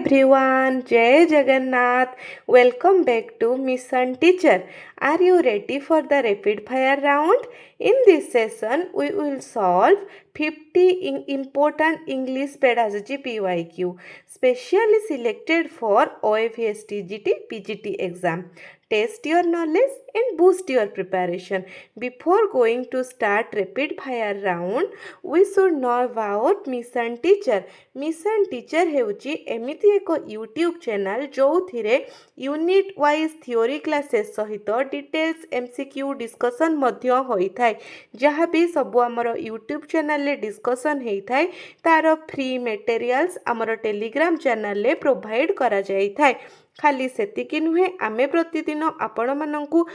everyone, Jai Jagannath. Welcome back to Mission Teacher. Are you ready for the rapid fire round? In this session, we will solve 50 important English Pedagogy PYQ, specially selected for OAVS TGT PGT exam. Test your knowledge and boost your preparation. Before going to start rapid fire round, we should know about Mission Teacher. Mission Teacher हेउची एमिति एक YouTube channel जो थिरे unit wise theory classes सहित details MCQ discussion मध्य होई थाए जहाँ भी सब आमर यूट्यूब चैनल ले डिस्कशन होई थाए तार फ्री मटेरियल्स आमर टेलीग्राम चैनल ले प्रोवाइड करा जाई थाए खाली सेतिकी नुहे आमे प्रतिदिन आपण माननकु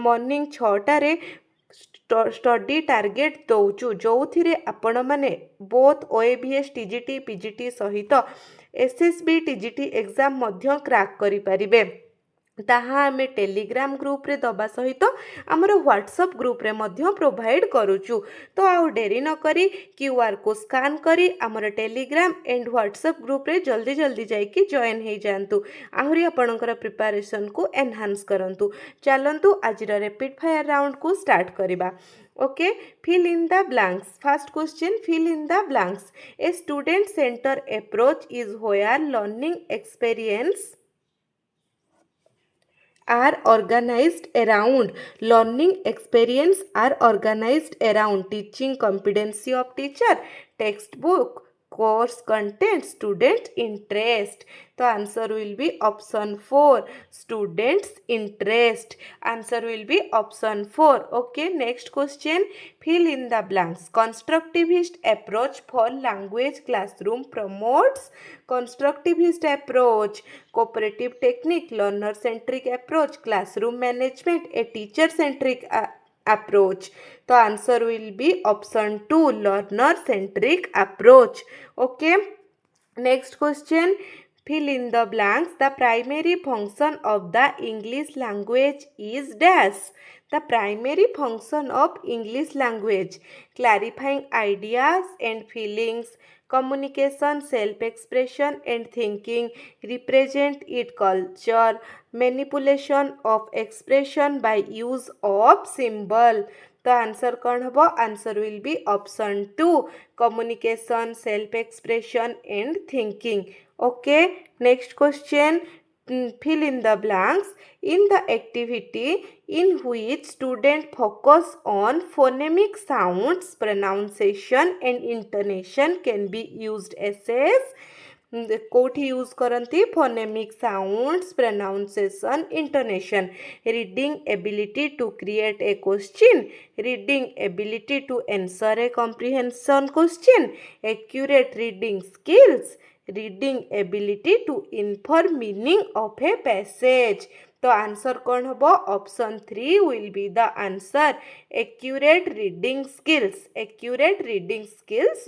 मॉर्निंग 6टारे स्टडी टार्गेट दौचु जो थिरे आपण माने बोथ OAVS TGT PGT सहित SSB TGT एग्जाम मध्य क्रैक करि परिबे ताहा आमे टेलीग्राम ग्रुप रे दबा सहित आमर व्हाट्सएप ग्रुप रे मध्य प्रोवाइड करूचु तो आउ डेरी न करी क्यूआर को स्कैन करी आमर टेलीग्राम एंड व्हाट्सएप ग्रुप रे जल्दी जल्दी जाइकी जॉइन हे जानतु आहुरी आपणकर प्रिपरेशन को एनहांस करंतु चलंतु आज रैपिड फायर राउंड को स्टार्ट करिबा okay fill in the blanks first question fill in the blanks a student center approach is where learning experience are organized around learning experience are organized around teaching competency of teacher textbook course content student interest the answer will be option 4 students interest answer will be option 4 okay next question fill in the blanks constructivist approach for language classroom promotes constructivist approach cooperative technique learner centric approach classroom management a teacher centric approach the answer will be option 2 learner centric approach okay next question fill in the blanks the primary function of the English language is dash the primary function of English language clarifying ideas and feelings communication self-expression and thinking represent its culture manipulation of expression by use of symbol the answer कौन हबो answer will be option 2 communication self expression and thinking okay next question fill in the blanks in the activity in which students focus on phonemic sounds pronunciation and intonation can be used as कोठी use करती phonemic sounds pronunciation intonation reading ability to create a question reading ability to answer a comprehension question accurate reading skills reading ability to inform meaning of a passage तो answer कौन हबो option 3 will be the answer accurate reading skills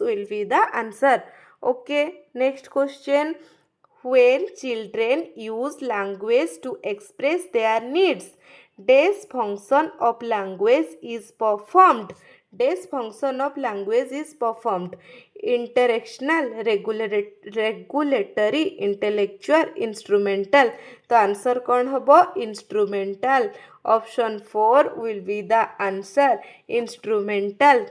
will be the answer okay next question when children use language to express their needs dash function of language is performed interactional regulatory intellectual instrumental the answer कौन हबो instrumental option 4 will be the answer instrumental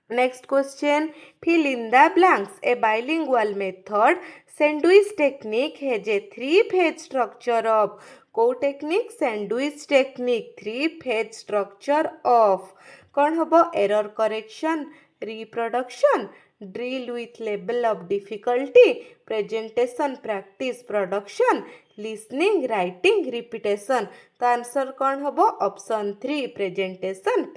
next question fill in the blanks a bilingual method sandwich technique has a 3-phase structure of co technique sandwich technique 3-phase structure of कौन हबो error correction reproduction drill with level of difficulty presentation practice production listening writing repetition the answer कौन हबो option 3 presentation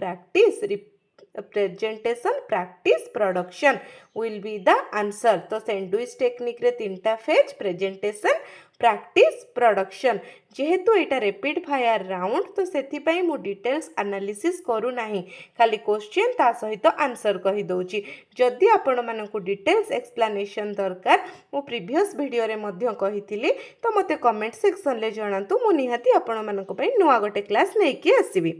practice production will be the answer तो sandwich technique रे 3टा phase presentation practice production जेहेतु एटा rapid fire round तो सेथि पई मु details analysis करू नाही खाली क्वेश्चन ता सहित आंसर कहि दोची जदि आपण मानकु डिटेल्स एक्सप्लेनेशन दरकार मु प्रीवियस वीडियो रे मध्य कहिथिली तो मते कमेंट सेक्शन ले जणांतु मु निहाती आपण मानकु पई नुवा गोटे क्लास नै कि आसीबी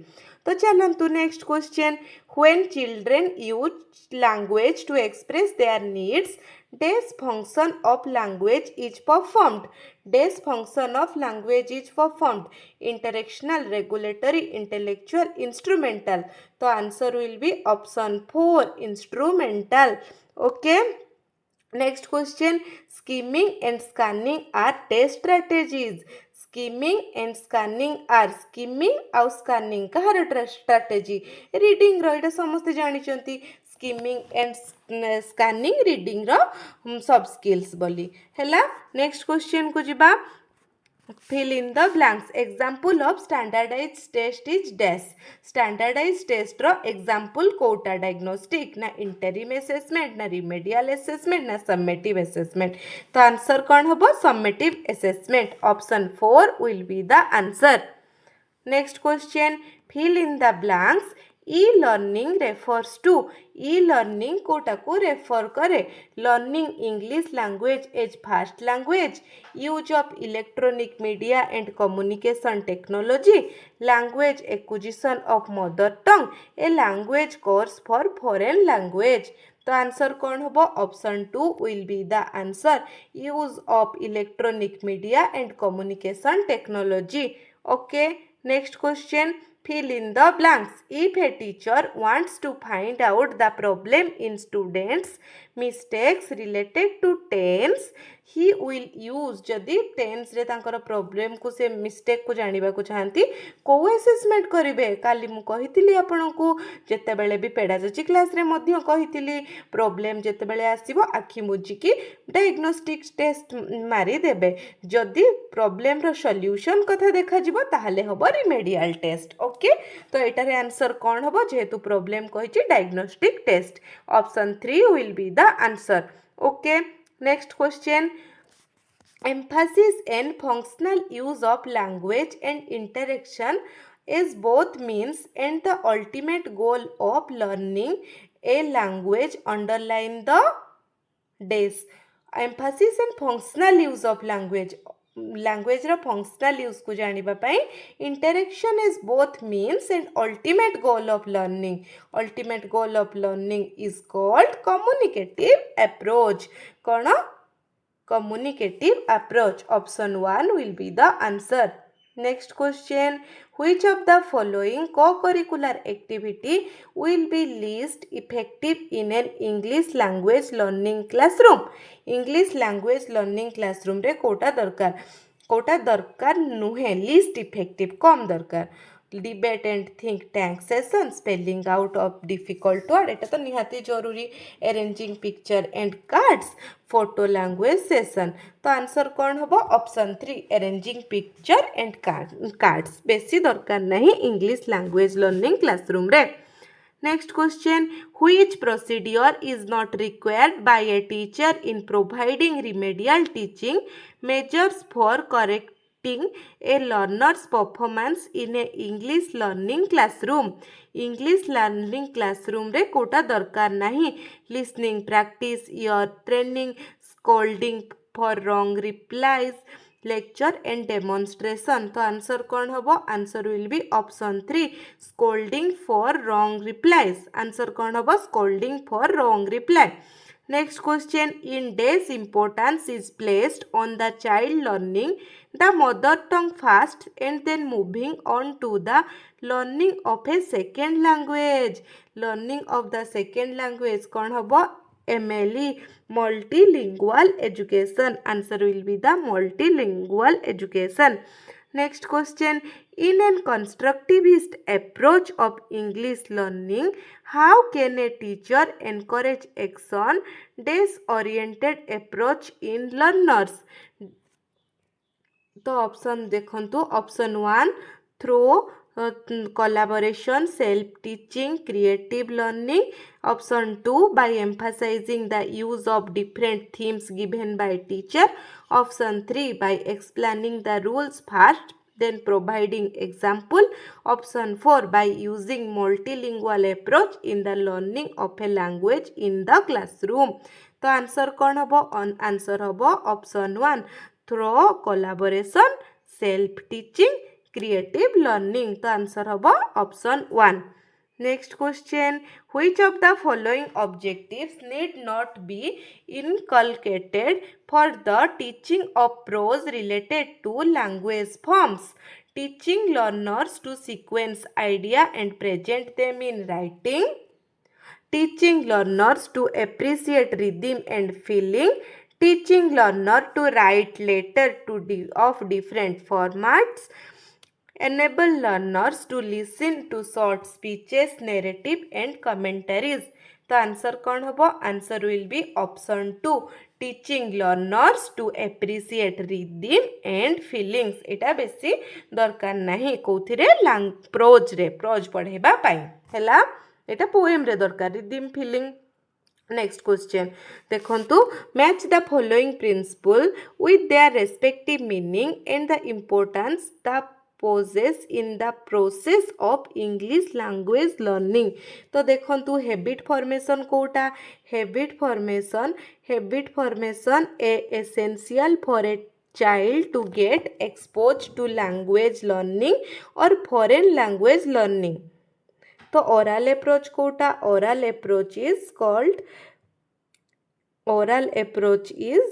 तो चलंतु next question when children use language to express their needs This function of language is performed. This function of language is performed. Interactional, regulatory, intellectual, instrumental. The answer will be option 4, instrumental. Okay. Next question, skimming and scanning are test strategies. Skimming and scanning are skimming ଆଉ scanning କାହାର strategy reading ର ଏଇଟା ସମସ୍ତେ ଜାଣିଛନ୍ତି skimming and scanning reading ର sub skills ବୋଲି ହେଲା next question କୁ ଯିବା fill in the blanks example of standardized test is dash standardized test ro example Kota diagnostic ना interim assessment ना remedial assessment ना summative assessment तो answer कौन होबो summative assessment option 4 will be the answer next question fill in the blanks e-learning refers to e-learning Kota को refer करे learning English language as first language use of electronic media and communication technology language acquisition of mother tongue a language course for foreign language तो answer कौन होबो option 2 will be the answer use of electronic media and communication technology okay next question fill in the blanks if a teacher wants to find out the problem in students mistakes related to tense he will use जदि tense रे तांकर problem को से mistake को जानिबा को चाहंती को assessment करिवे काली मु कहितिली आपनकू जेते बेले भी pedagogy class रे मध्य कहितिली problem जेते बेले आसीबो आखि मुजी की diagnostic test मारी देबे जदि problem रो solution कथा देखा जिवो ताहाले हबो remedial test ओके तो एटारे आंसर कोन हबो जेहेतु problem कहिछि diagnostic test option 3 will be the answer okay next question emphasis and functional use of language and interaction is both means and the ultimate goal of learning a language underline the dash emphasis and functional use of language language ର functional use को जानिबा पई interaction is both means and ultimate goal of learning is called communicative approach cone communicative approach option 1 will be the answer next question which of the following co-curricular activity will be least effective in an English language learning classroom English language learning classroom रे कोटा दरकार नुहे least effective कम दरकार debate and think tank session spelling out of difficult word eta to nihati jaruri arranging picture and cards photo language session to answer kon hobo option 3 arranging picture and cards besi darkar nahi English language learning classroom re next question which procedure is not required by a teacher in providing remedial teaching measures for correcting a learner's performance in a English learning classroom English learning classroom रे कोटा दरकार नहीं listening practice ear training scolding for wrong replies lecture and demonstration तो answer कौन होबो answer will be option 3 scolding for wrong replies answer कौन होबो scolding for wrong reply next question in dash importance is placed on the child learning the mother tongue first and then moving on to the learning of a second language learning of the second language कौन होबो MLE multilingual education answer will be the multilingual education next question in a constructivist approach of English learning how can a teacher encourage action dash oriented approach in learners तो option देखंतु option 1 through collaboration self teaching creative learning option 2 by emphasizing the use of different themes given by teacher option 3 by explaining the rules first then providing example option 4 by using multilingual approach in the learning of a language in the classroom तो answer कौन होबो answer होबो option 1 through collaboration self teaching creative learning तो answer होबो option 1 Next question, which of the following objectives need not be inculcated for the teaching of prose related to language forms? Teaching learners to sequence idea and present them in writing. Teaching learners to appreciate rhythm and feeling. Teaching learner to write letter of different formats. Enable learners to listen to short speeches, narrative and commentaries. The answer कौन होबो? Answer will be option 2. Teaching learners to appreciate rhythm and feelings. एटा बेसी दरकार नहीं कोथिरे pros रे pros पढ़ेबा पाई हैला एटा poem रे दरकार rhythm feeling. Next question, देखंतु match the following principle with their respective meaning and the importance the poses in the process of English language learning. तो देखंतु habit formation कोटा habit formation a essential for a child to get exposed to language learning or foreign language learning. तो oral approach कोटा oral approach is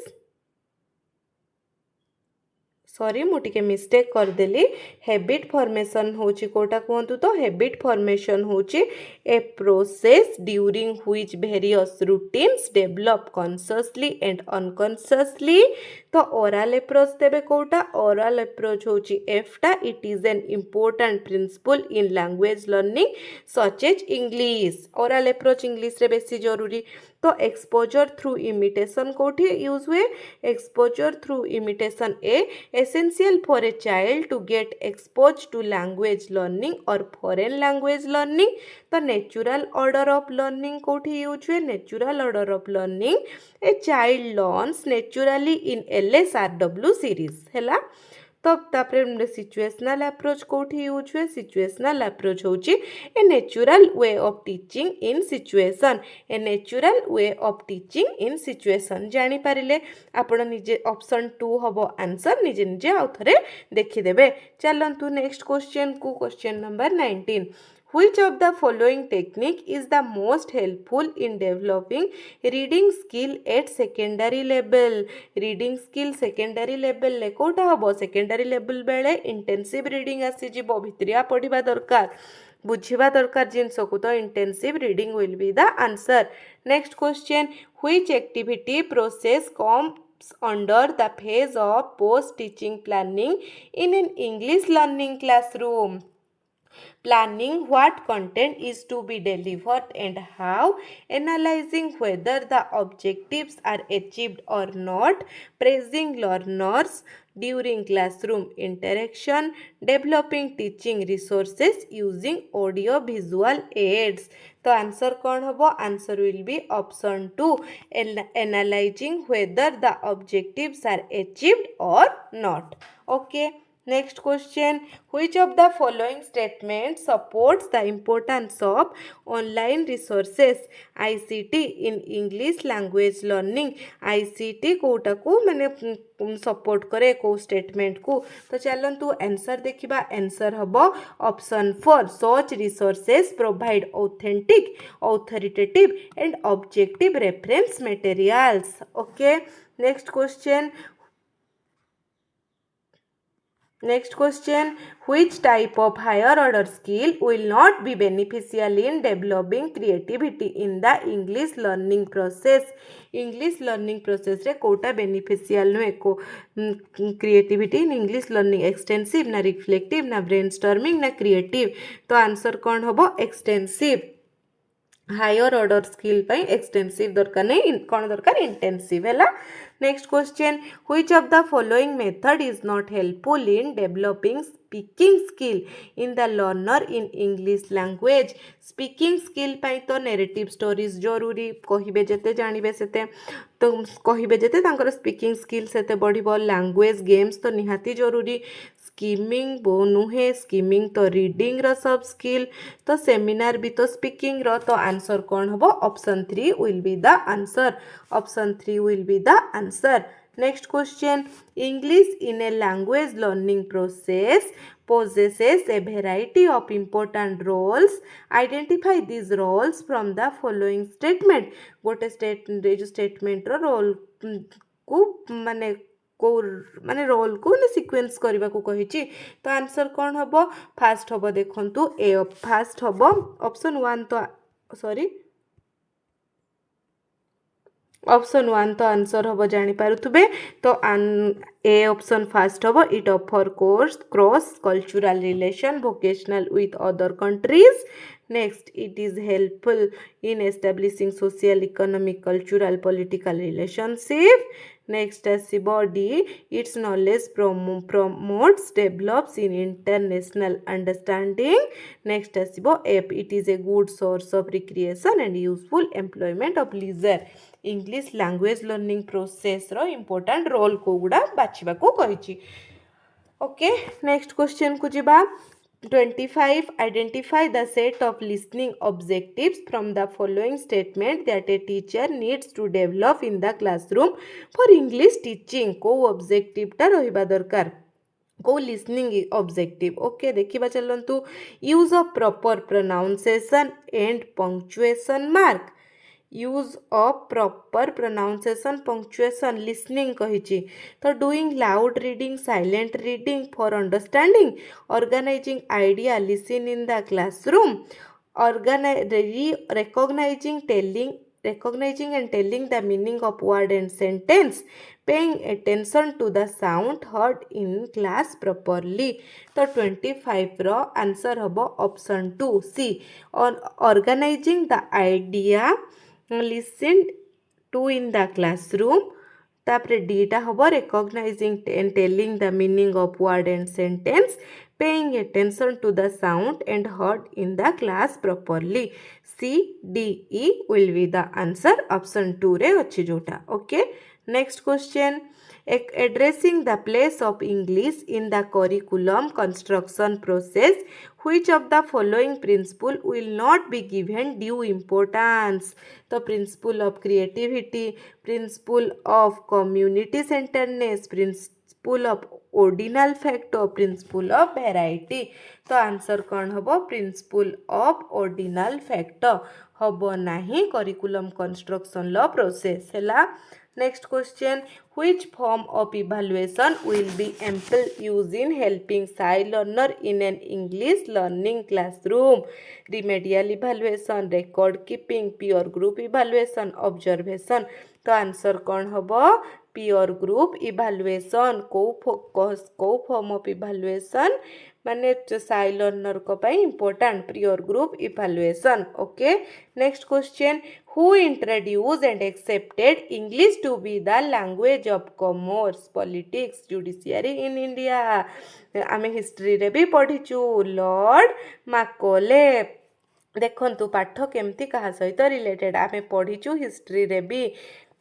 sorry मु टिके mistake करदेली habit formation होची कोटा कहतु तो हैबिट फॉर्मेशन होची a process during which various routines develop consciously and unconsciously. तो oral approach देबे कोटा ओरल अप्रोच होची एफटा it is an important principle in language learning such as English. Oral approach English रे बेसी जरूरी. तो एक्सपोजर थ्रू इमिटेशन कोठी यूज हुए exposure through imitation essential for a child to get exposed to language learning or foreign language learning. तो natural order of learning कोठी use हुए natural order of learning a child learns naturally in LSRW series हैला. तो तापरे situational approach कोठी use हुए situational approach होची a natural way of teaching in situation a natural way of teaching in situation. जानी पारिले आपण निजे ऑप्शन 2 हबो आंसर निजे निजे आउ थरे देखि देबे. चलंतु नेक्स्ट क्वेश्चन को question number 19. Which of the following technique is the most helpful in developing reading skill at secondary level? Reading skill secondary level ले कोटा हबो secondary level बेले intensive reading आसी जिवो भित्रिया पढ़िबा दरकार बुझिबा दरकार जिनस को. तो intensive reading will be the answer. Next question, which activity process comes under the phase of post teaching planning in an English learning classroom? Planning what content is to be delivered and how, analyzing whether the objectives are achieved or not, praising learners during classroom interaction, developing teaching resources using audio visual aids. तो answer कौन होबो? Answer will be option 2, analyzing whether the objectives are achieved or not. Okay. Next question, which of the following statements supports the importance of online resources ICT in English language learning? ICT कोटा को मैंने support करे को statement को. तो चलंतु answer देखिबा. Answer हबो option 4, such resources provide authentic, authoritative and objective reference materials. Okay. Next question, which type of higher order skill will not be beneficial in developing creativity in the English learning process? English learning process रे Kota beneficial नुए को creativity in English learning extensive ना reflective ना brainstorming ना creative. तो answer कौन होबो? extensive. Higher order skill पाई extensive दरकार नहीं कौन दरकार इंटेंसिव है. Next question, which of the following method is not helpful in developing speaking skill in the learner in English language? Speaking skill पाई तो नैरेटिव स्टोरीज जरूरी कहिबे जेते जानिबे सेते तो कहिबे जेते तांकर स्पीकिंग स्किल सेते बढ़िबो. लैंग्वेज गेम्स तो निहाती जरूरी. स्कीमिंग बो नुहे स्कीमिंग तो रीडिंग रो सब स्किल. तो सेमिनार भी तो स्पीकिंग रो. तो आंसर कौन होबो? Option 3 will be the answer. Option 3 will be the answer. Next question. English in a language learning process possesses a variety of important roles. Identify these roles from the following statement. गोटे statement role को माने को माने role को ने sequence करबा को कहिची तो आंसर कौन हबो फास्ट हबो देखंतु ए फास्ट हबो ऑप्शन 1 तो सॉरी ऑप्शन 1 तो आंसर हम जानी पारुथबे तो ए ऑप्शन फास्ट हम it offer course cross cultural relation vocational with other countries next it is helpful in establishing social economic cultural political relationship next आसीबो D it's knowledge promotes develops in international understanding next आसीबो F it is a good source of recreation and useful employment of leisure English language learning process रो important role को गुड़ा बाछिबा को कहिछि okay next question को जिबा 25 Identify the set of listening objectives from the following statement that a teacher needs to develop in the classroom for English teaching को objective टा रहिबा दरकार को लिसनिंग ऑब्जेक्टिव ओके देखिबा चलंतु use of proper pronunciation and punctuation mark use of proper pronunciation punctuation listening कहिछि तो doing loud reading silent reading for understanding organizing idea listen in the classroom recognizing and telling the meaning of word and sentence paying attention to the sound heard in class properly तो 25 रो answer हबो option 2 C organizing the idea listened to in the classroom तापरे डीटा हबो recognizing and telling the meaning of word and sentence paying attention to the sound and heard in the class properly C D E will be the answer option 2 रे अछि जोटा okay next question addressing the place of English in the curriculum construction process which of the following principle will not be given due importance the principle of creativity principle of community centeredness principle of ordinal factor principle of variety तो answer कौन हबो principle of ordinal factor हबो नाही curriculum construction law process हैला next question which form of evaluation will be ample used in helping shy learner in an English learning classroom remedial evaluation record keeping peer group evaluation observation तो answer कौन हबो peer group evaluation को form of evaluation माने साई learner को पाई important peer group evaluation okay next question who introduce and accepted English to be the language of commerce politics judiciary in India आमे history रे भी पढ़िचु लॉर्ड मैकॉले देखंतु पाठ केमती कहा सहित रिलेटेड आमे पढ़िचु हिस्ट्री रे भी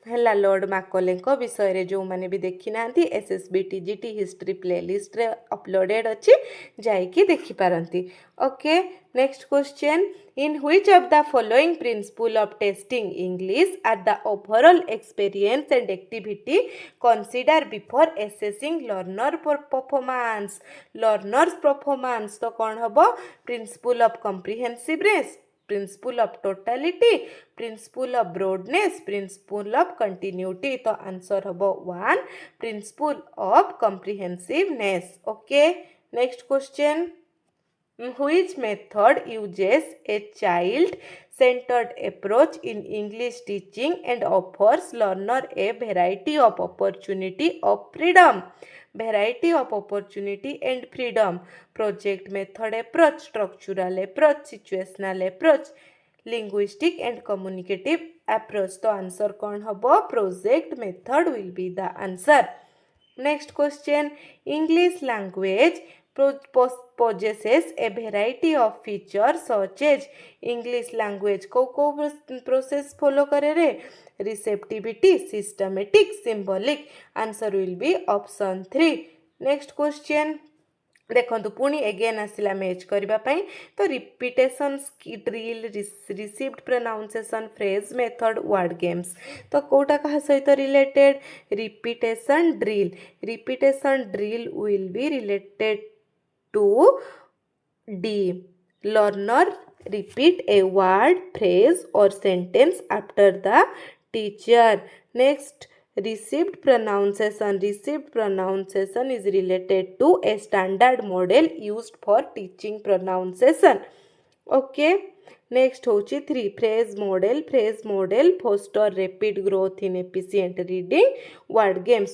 हैला लॉर्ड मैकॉले विषय रे जो माने भी देखी नांती SSB TGT हिस्ट्री प्लेलिस्ट रे अपलोडेड अछि जाइकी देखि पारंती okay next question in which of the following principle of testing English are the overall experience and activity consider before assessing learners performance तो कौन हबो principle of comprehensiveness principle of totality principle of broadness principle of continuity तो answer हबो 1 principle of comprehensiveness okay next question which method uses a child centered approach in English teaching and offers learner a variety of opportunity and freedom project method approach structural approach situational approach linguistic and communicative approach तो answer कौन हबो project method will be the answer next question English language possesses a variety of features such as English language को process follow करे रे receptivity systematic symbolic answer will be option 3 next question देखंतु पुणी eigen आसिला match करबा पई तो repetition drill received pronunciation phrase method word games तो कोटा कहा सहित related repetition drill will be related to the learner repeat a word phrase or sentence after the teacher. Next, received pronunciation is related to a standard model used for teaching pronunciation. Okay, next होची 3 phrase model foster rapid growth in efficient reading. Word game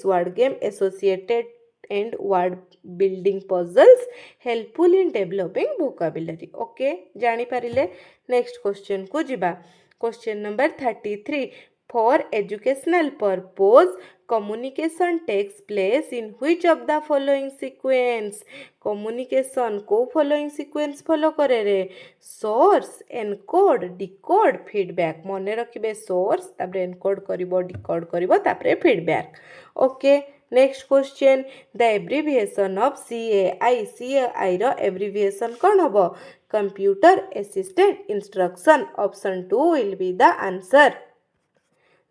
associated and word building puzzles helpful in developing vocabulary. Okay, जानी पारिले. Next question को जिबा. Question number 33. For educational purpose, communication takes place in which of the following sequence? Communication को following sequence follow करे रे. Source, encode, decode, feedback. मने रखिबे source तापरे encode करिवो decode करिवो तापरे feedback. Okay, next question. The abbreviation of CAI row abbreviation कौन हबो? Computer Assisted Instruction. Option 2 will be the answer.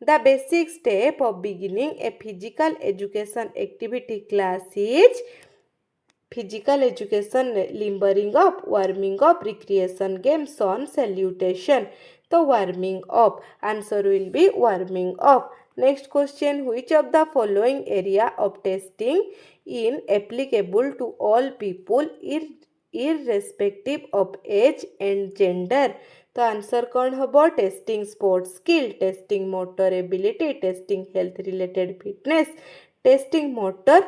The basic step of beginning a physical education activity class is physical education, limbering up, warming up, recreation games on salutation. So warming up. Answer will be warming up. Next question. Which of the following area of testing is applicable to all people irrespective of age and gender? तो answer कौन हबो? Testing sports skill, testing motor ability, testing health related fitness, testing motor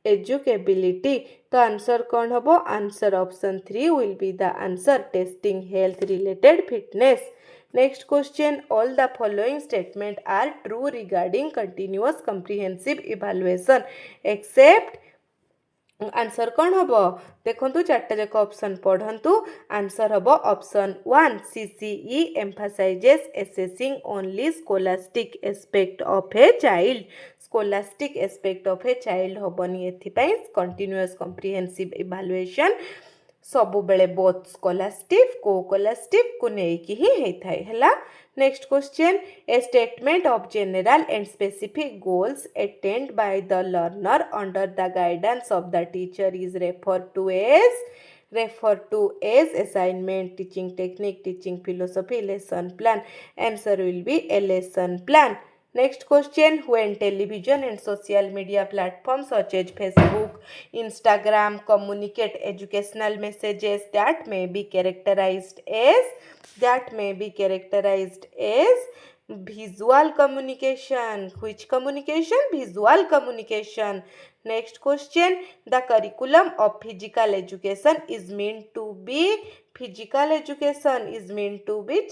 educability. तो answer कौन हबो? Answer option 3 will be the answer, testing health related fitness. Next question. All the following statement are true regarding continuous comprehensive evaluation except. Answer कौन हबो? देखंतु चारटा जाक option पढ़ंतु. Answer हबो option 1. CCE emphasizes assessing only scholastic aspect of a child. Scholastic aspect of a child हबनी एथिपाई continuous comprehensive evaluation सबु बेले बोथ स्कोलास्टिक कोकोलास्टिक को नेकी ही हेथाय हला. Next question. A statement of general and specific goals attend by the learner under the guidance of the teacher is referred to as assignment, teaching technique, teaching philosophy, lesson plan. Answer will be a lesson plan. Next question. When television and social media platforms such as Facebook, Instagram communicate educational messages that may be characterized as visual communication. Which communication? Visual communication. Next question. The curriculum of physical education is meant to be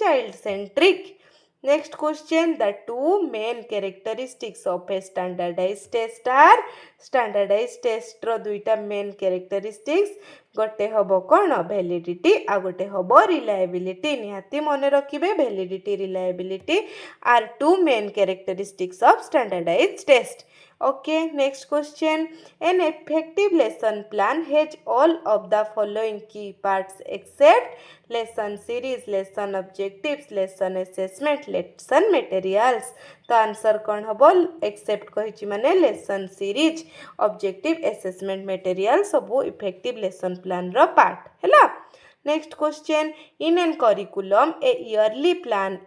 child centric. Next question. The two main characteristics of a standardized test are. Standardized test रो दुईटा main characteristics गोटे हबो कौन? validity आ गोटे हबो reliability. निहाती मने रखिबे validity reliability are two main characteristics of standardized test. Okay, next question. An effective lesson plan has all of the following key parts except lesson series, lesson objectives, lesson assessment, lesson materials. तो answer कौन हबो? Except कहिछि माने lesson series, objective, assessment, material सबु effective lesson plan रो part हैला. Next question. In an curriculum a yearly plan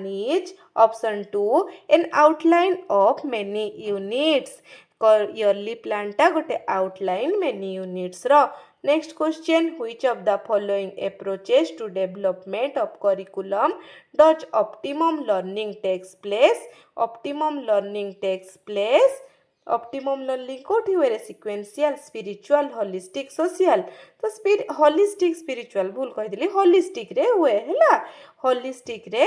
is option 2 an outline of many units. Yearly plan टा गोटे आउटलाइन मेनी यूनिट्स रो. Next question. Which of the following approaches to development of curriculum does optimum learning takes place? Optimum learning कोठी हुए रे? sequential, spiritual, holistic, social. तो holistic spiritual भूल कहि दिली. holistic रे हुए हैला. holistic रे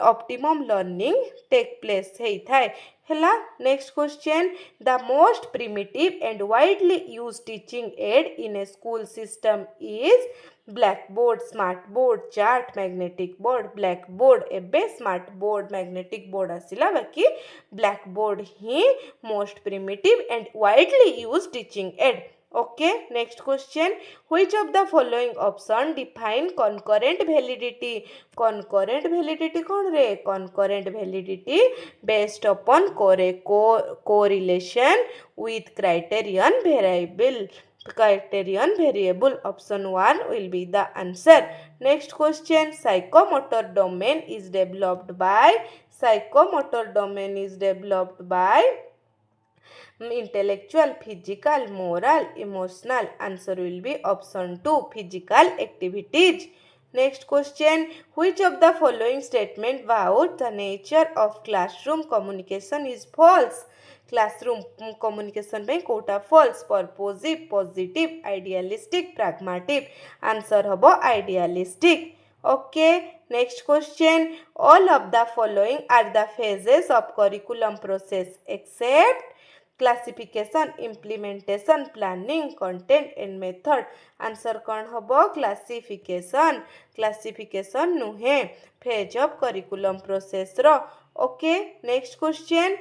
optimum learning take place हेई थाए हैला. Next question. The most primitive and widely used teaching add in A school system is. Black board smart board chart magnetic board black board एबे स्मार्ट बोर्ड मैग्नेटिक बोर्ड आसिला बाकी black board he most primitive and widely used teaching add Okay, next question. Which of the following option define concurrent validity? Concurrent validity कौन रे? Concurrent validity based upon correlation with criterion variable. Criterion variable option 1 will be the answer. Next question. Psychomotor domain is developed by intellectual, physical, moral, emotional. Answer will be option 2, physical activities. Next question. Which of the following statement about the nature of classroom communication is false? Classroom communication by quota false, purposive, positive, idealistic, pragmatic. Answer hobo idealistic. Okay, next question. All of the following are the phases of curriculum process except classification, implementation, planning, content and method. Answer कौन होबो? Classification. Classification नुहे phase of curriculum process row. Okay, next question.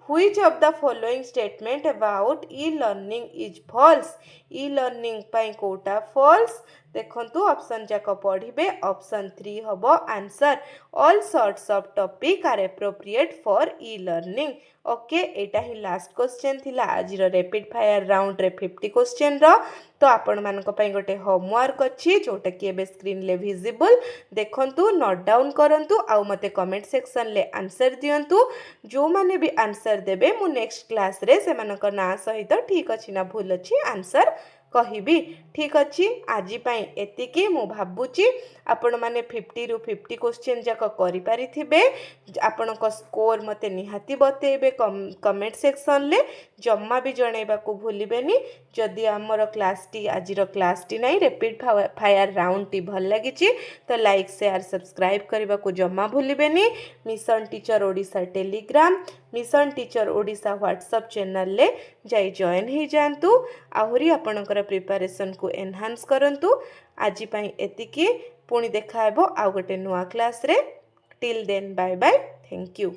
Which of the following statement about e-learning is false? E-learning ପାଇଁ କୋଉଟା false? ଦେଖନ୍ତୁ option जाक पढ़िबे option 3 होबो answer all sorts of topic are appropriate for e-learning. Okay Etah he last question थिला आज rapid fire round रे 50 question रो तो आपण मानक पई गोटे होमवर्क अछि जोटा कि एबे स्क्रीन ले विजिबल देखंतु नोट डाउन करंतु आ मते कमेंट सेक्शन ले आंसर दियंतु जो माने भी आंसर देबे मु नेक्स्ट क्लास रे से मानक ना सहित ठीक अछि ना भूल अछि आंसर कहिबी ठीक अछि आजि पई एतिकी मु भाबुची आपण माने 50 रु 50 क्वेश्चन जाक करि पारिथिबे आपण को स्कोर मते निहाती बतेबे कमेंट सेक्शन ले जम्मा भी जणैबा को भूलिबेनी जदि हमर क्लास टी आजिर क्लास टी नै रैपिड फायर राउंड टी भल लागिची तो लाइक शेयर सब्सक्राइब करबा को जम्मा भूलिबेनी Mission Teacher Odisha Telegram Mission Teacher Odisha WhatsApp channel ले जाई जॉइन ही जानतु आहुरी आपणकर प्रिपरेशन को एनहांस करंतु आजि पई एतिकी पुणी देखा हेबो आ गोटे नुआ क्लास रे till then bye bye thank you.